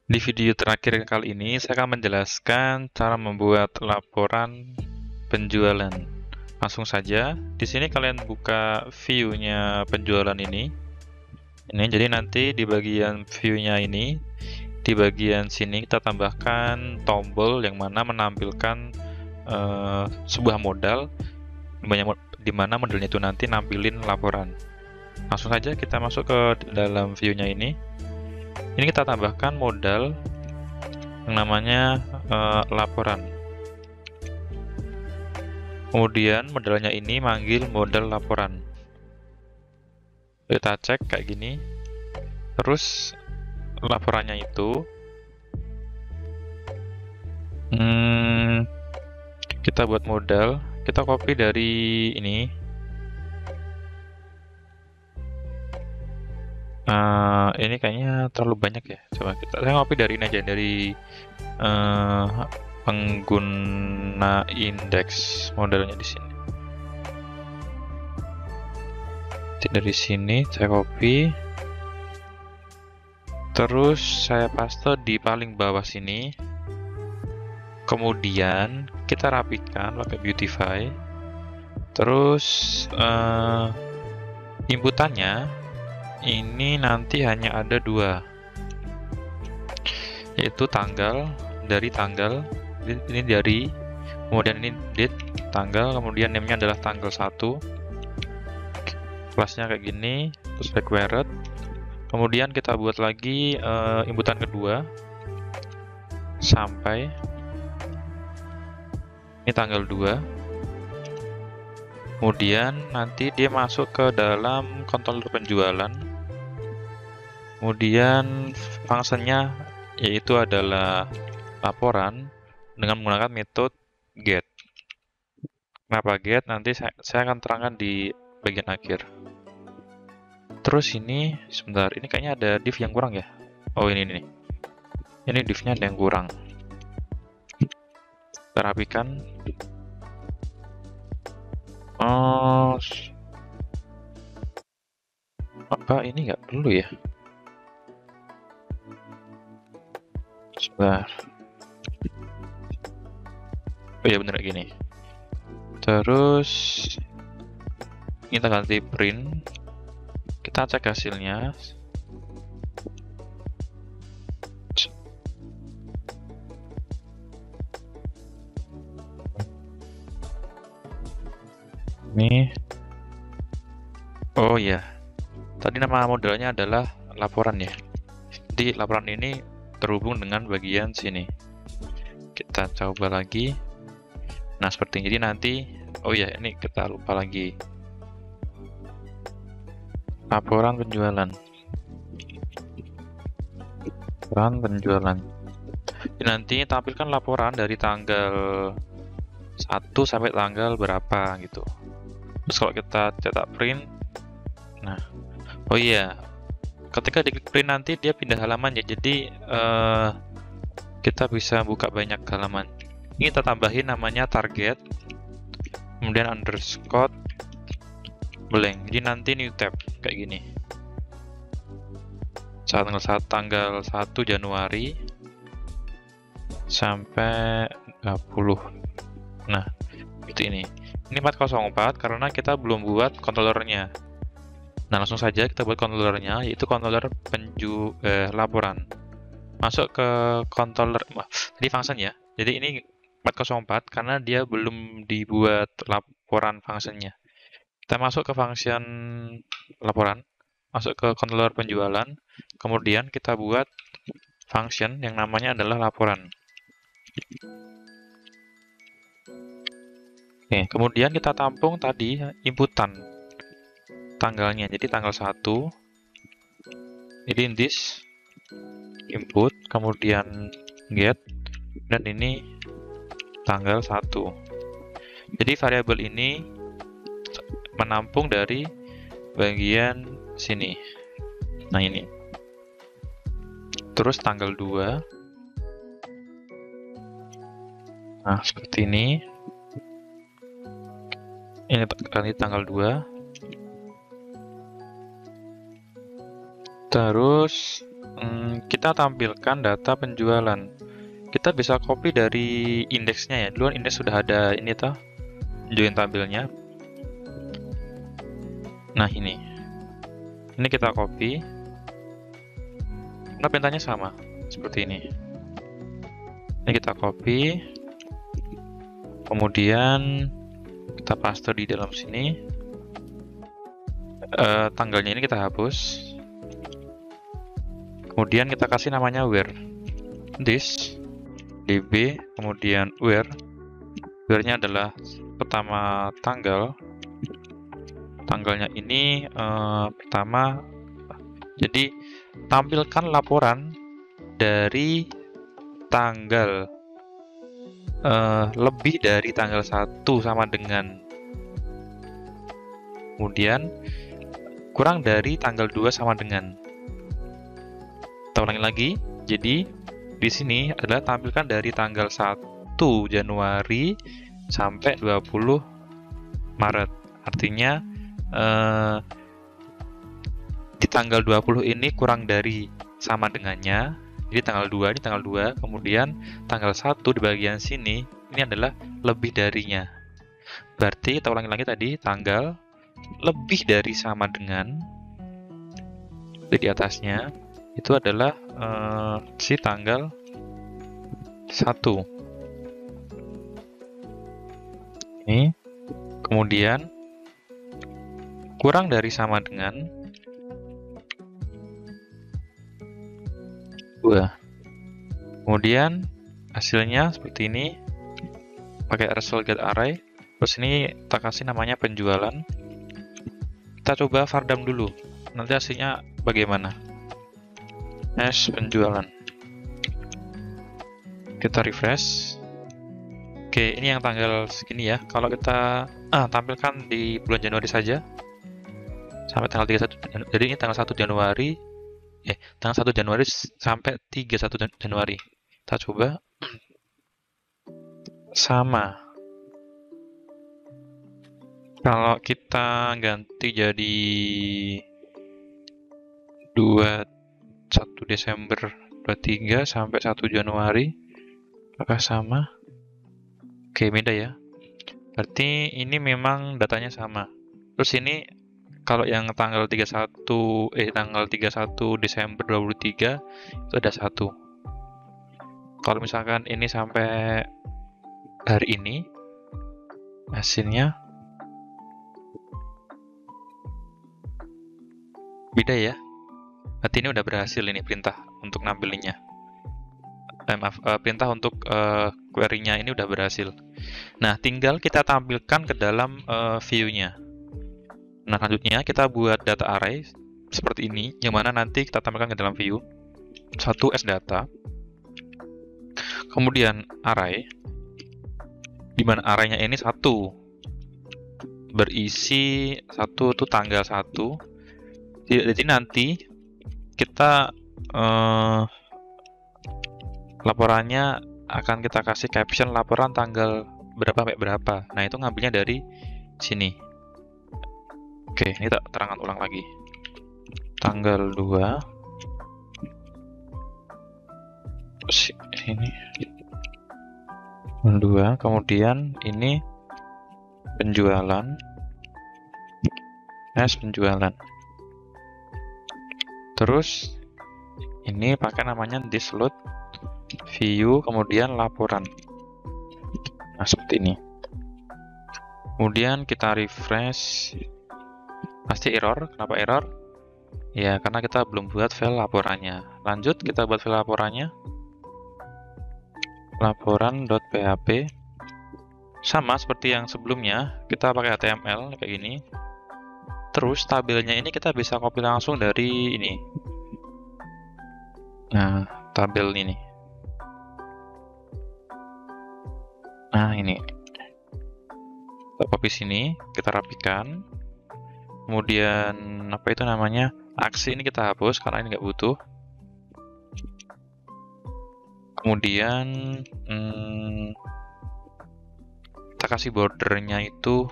Di video terakhir kali ini, saya akan menjelaskan cara membuat laporan penjualan. Langsung saja, di sini kalian buka view-nya penjualan ini. Jadi nanti di bagian view-nya ini, di bagian sini kita tambahkan tombol yang mana menampilkan sebuah modal, di mana modelnya itu nanti nampilin laporan. Langsung saja kita masuk ke dalam view-nya ini. Ini kita tambahkan modal yang namanya laporan. Kemudian modalnya ini manggil modal laporan. Kita cek kayak gini. Terus laporannya itu kita buat modal. Kita copy dari ini. Ini kayaknya terlalu banyak ya. Coba saya copy dari ini aja, dari pengguna indeks modelnya di sini. Dari sini saya copy, terus saya paste di paling bawah sini. Kemudian kita rapikan pakai Beautify. Terus inputannya ini nanti hanya ada dua, yaitu tanggal, dari tanggal, ini dari, kemudian ini date, tanggal, kemudian name-nya adalah tanggal 1. Kelasnya kayak gini, terus required. Kemudian kita buat lagi inputan kedua sampai ini tanggal 2. Kemudian nanti dia masuk ke dalam controller penjualan. Kemudian fungsinya yaitu adalah laporan dengan menggunakan metode get. Kenapa get? Nanti saya akan terangkan di bagian akhir. Terus ini, sebentar, ini kayaknya ada div yang kurang ya. Oh, ini nih. Ini divnya ada yang kurang. Kita rapikan. Oh, apa ini nggak perlu ya? Sebentar. Oh ya, bener gini. Terus kita ganti print. Kita cek hasilnya. Ini. Oh ya. Tadi nama modelnya adalah laporan ya. Jadi laporan ini terhubung dengan bagian sini. Kita coba lagi. Nah, seperti ini nanti. Oh ya, ini kita lupa lagi. Laporan penjualan. Laporan penjualan. Jadi nanti tampilkan laporan dari tanggal 1 sampai tanggal berapa gitu. Terus kalau kita cetak print, nah, oh iya, ketika diklik print nanti dia pindah halaman ya. Jadi kita bisa buka banyak halaman. Ini kita tambahin namanya target, kemudian underscore blank. Jadi nanti new tab kayak gini. Tanggal 1 Januari sampai 20. Nah, itu ini. Ini 404 karena kita belum buat controllernya. Nah, langsung saja kita buat controllernya, yaitu controller laporan. Masuk ke controller, tadi function ya. Jadi ini 404 karena dia belum dibuat laporan functionnya. Kita masuk ke function laporan, masuk ke controller penjualan, kemudian kita buat function yang namanya adalah laporan. Oke, kemudian kita tampung tadi inputan tanggalnya. Jadi tanggal 1. Jadi this input, kemudian get, dan ini tanggal 1. Jadi variabel ini menampung dari bagian sini. Nah, ini. Terus tanggal 2. Nah, seperti ini. Ini kali tanggal 2. Terus kita tampilkan data penjualan. Kita bisa copy dari indeksnya ya. Dulu indeks sudah ada ini toh, join tabelnya. Nah ini kita copy. Nah perintahnya sama seperti ini. Ini kita copy, kemudian kita paste di dalam sini. Tanggalnya ini kita hapus. Kemudian kita kasih namanya where this db, kemudian where-nya adalah pertama tanggalnya ini pertama. Jadi tampilkan laporan dari tanggal lebih dari tanggal 1 sama dengan, kemudian kurang dari tanggal 2 sama dengan. Kita ulangi lagi. Jadi di sini adalah tampilkan dari tanggal 1 Januari sampai 20 Maret. Artinya di tanggal 20 ini kurang dari sama dengannya. Jadi tanggal 2 ini tanggal 2, kemudian tanggal 1 di bagian sini ini adalah lebih darinya. Berarti kita ulangi lagi tadi, tanggal lebih dari sama dengan di atasnya itu adalah si tanggal 1. Ini kemudian kurang dari sama dengan 2. Kemudian hasilnya seperti ini pakai result get array. Terus ini kita kasih namanya penjualan. Kita coba vardam dulu, nanti hasilnya bagaimana. Penjualan, kita refresh. Oke, ini yang tanggal segini ya. Kalau kita tampilkan di bulan Januari saja sampai tanggal 31, jadi ini tanggal 1 Januari tanggal 1 Januari sampai 31 Januari. Kita coba sama. Kalau kita ganti jadi 1 Desember 23 sampai 1 Januari, apakah sama? Oke, beda ya. Berarti ini memang datanya sama. Terus ini kalau yang tanggal 31 Desember 23 itu ada 1. Kalau misalkan ini sampai hari ini, hasilnya beda ya. Berarti ini udah berhasil ini perintah untuk nampilinnya. Perintah untuk query-nya ini udah berhasil. Nah, tinggal kita tampilkan ke dalam view-nya. Nah, selanjutnya kita buat data array seperti ini, yang mana nanti kita tampilkan ke dalam view. 1 sData. Kemudian array, di mana array-nya ini 1. Berisi 1 itu tanggal 1. Jadi nanti kita laporannya akan kita kasih caption laporan tanggal berapa sampai berapa. Nah, itu ngambilnya dari sini. Oke, ini tak terangkan ulang lagi. Tanggal 2. Ini 2, kemudian ini penjualan. Penjualan. Terus ini pakai namanya thisload view, kemudian laporan. Nah, seperti ini. Kemudian kita refresh. Pasti error. Kenapa error? Ya, karena kita belum buat file laporannya. Lanjut, kita buat file laporannya. Laporan.php. Sama seperti yang sebelumnya, kita pakai HTML kayak gini. Terus tabelnya ini kita bisa copy langsung dari ini. Nah, tabel ini. Nah, ini. Kita copy sini, kita rapikan. Kemudian apa itu namanya? Aksi ini kita hapus karena ini nggak butuh. Kemudian kita kasih bordernya itu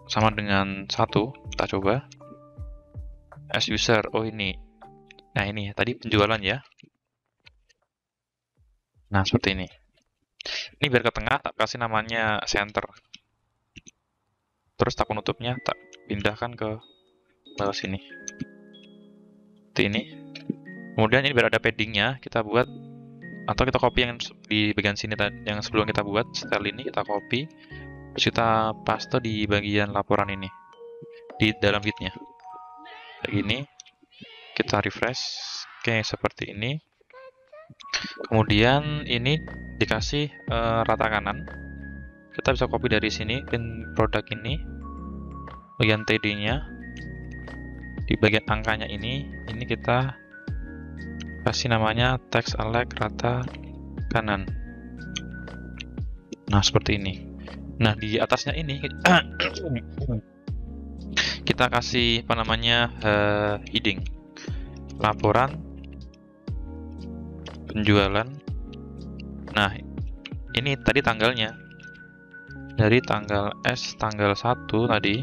sama dengan 1. Kita coba. as user. Oh ini. Nah ini tadi penjualan ya. Nah seperti ini. Ini biar ke tengah tak kasih namanya center. Terus tak penutupnya tak pindahkan ke bawah sini. Seperti ini. Kemudian ini biar ada paddingnya kita buat, atau kita copy yang di bagian sini tadi yang sebelum kita buat style ini kita copy, terus kita paste di bagian laporan ini di dalam bitnya. Kayak gini. Kita refresh. Oke, seperti ini. Kemudian ini dikasih rata kanan. Kita bisa copy dari sini pin produk ini. Bagian TD-nya. Di bagian angkanya ini kita kasih namanya text elect rata kanan. Nah, seperti ini. Nah, di atasnya ini kita kasih apa namanya heading laporan penjualan. Nah, ini tadi tanggalnya dari tanggal S tanggal 1 tadi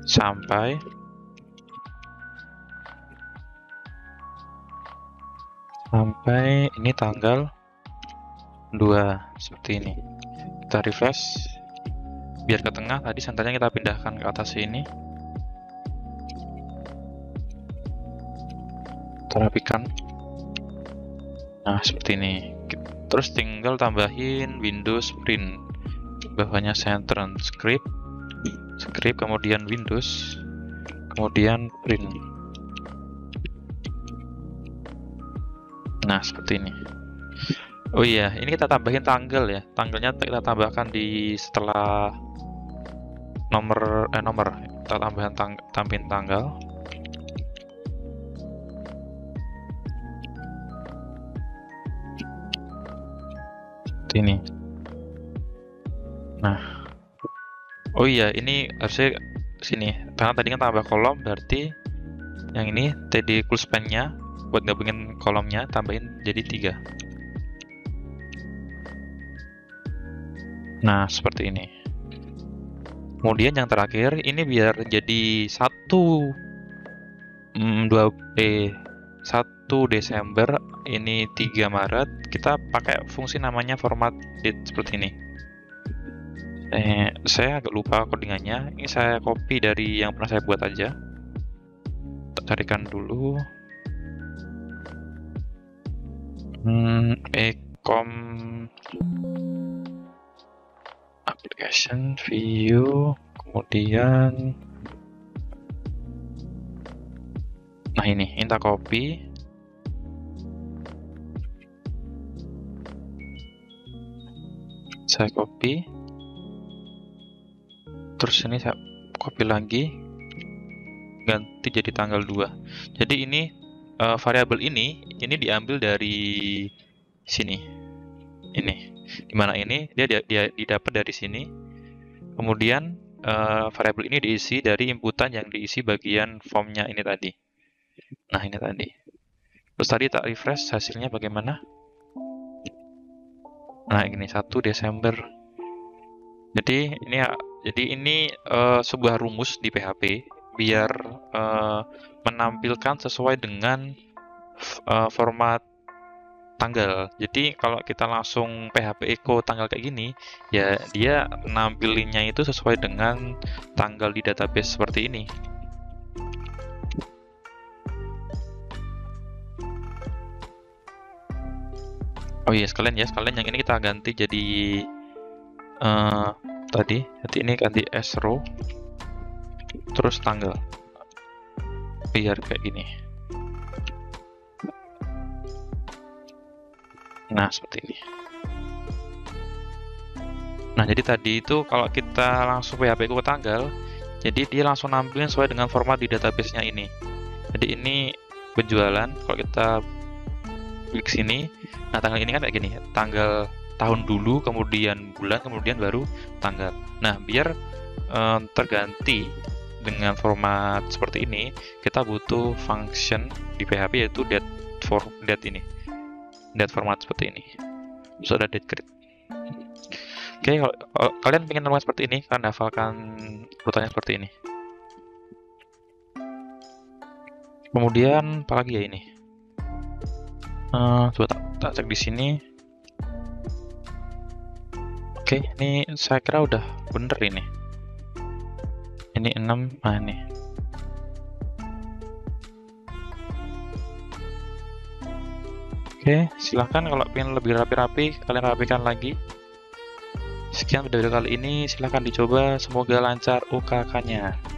sampai ini tanggal 2 seperti ini. Kita refresh biar ke tengah, tadi senternya kita pindahkan ke atas ini. Kita rapikan. Nah, seperti ini. Terus tinggal tambahin Windows print. Bawahnya center script, kemudian Windows, kemudian print. Nah, seperti ini. Oh iya, ini kita tambahin tanggal ya. Tanggalnya kita tambahkan di setelah nomor. Kita tambahin tanggal. Seperti ini. Nah. Oh iya, ini harusnya sini. Karena tadi kan tambah kolom, berarti yang ini TD cool span-nya buat gabungin kolomnya tambahin jadi 3. Nah, seperti ini. Kemudian yang terakhir ini biar jadi 1 Desember ini 3 Maret, kita pakai fungsi namanya format date seperti ini. Saya agak lupa codingannya. Ini saya copy dari yang pernah saya buat aja. Kita carikan dulu. Ecom application view, kemudian nah ini kita copy. Saya copy. Terus ini saya copy lagi. Ganti jadi tanggal 2. Jadi ini variabel ini diambil dari sini. Ini. Dimana ini dia didapat dari sini. Kemudian variabel ini diisi dari inputan yang diisi bagian formnya ini tadi. Nah, ini tadi. Terus tadi tak refresh hasilnya bagaimana? Nah, ini 1 Desember. Jadi ini sebuah rumus di PHP biar menampilkan sesuai dengan format tanggal. Jadi kalau kita langsung PHP echo tanggal kayak gini, ya dia nampilinnya itu sesuai dengan tanggal di database seperti ini. Oh iya, sekalian yang ini kita ganti jadi tadi ini ganti S row terus tanggal biar kayak gini. Nah, seperti ini. Nah, jadi tadi itu kalau kita langsung PHP ke tanggal, jadi dia langsung nampilin sesuai dengan format di database-nya ini. Jadi ini penjualan, kalau kita klik sini, nah tanggal ini kan kayak gini, tanggal tahun dulu, kemudian bulan, kemudian baru tanggal. Nah, biar terganti dengan format seperti ini, kita butuh function di PHP yaitu date ini. Date format seperti ini. Terus ada date grid. Oke, kalau kalian ingin format seperti ini, kalian hafalkan urutannya seperti ini. Kemudian apalagi ya ini? Coba tak cek di sini. Oke, ini saya kira udah bener ini. Ini 6, nah ini. Oke, silahkan kalau ingin lebih rapi-rapi, kalian rapikan lagi. Sekian video kali ini, silahkan dicoba, semoga lancar UKK-nya.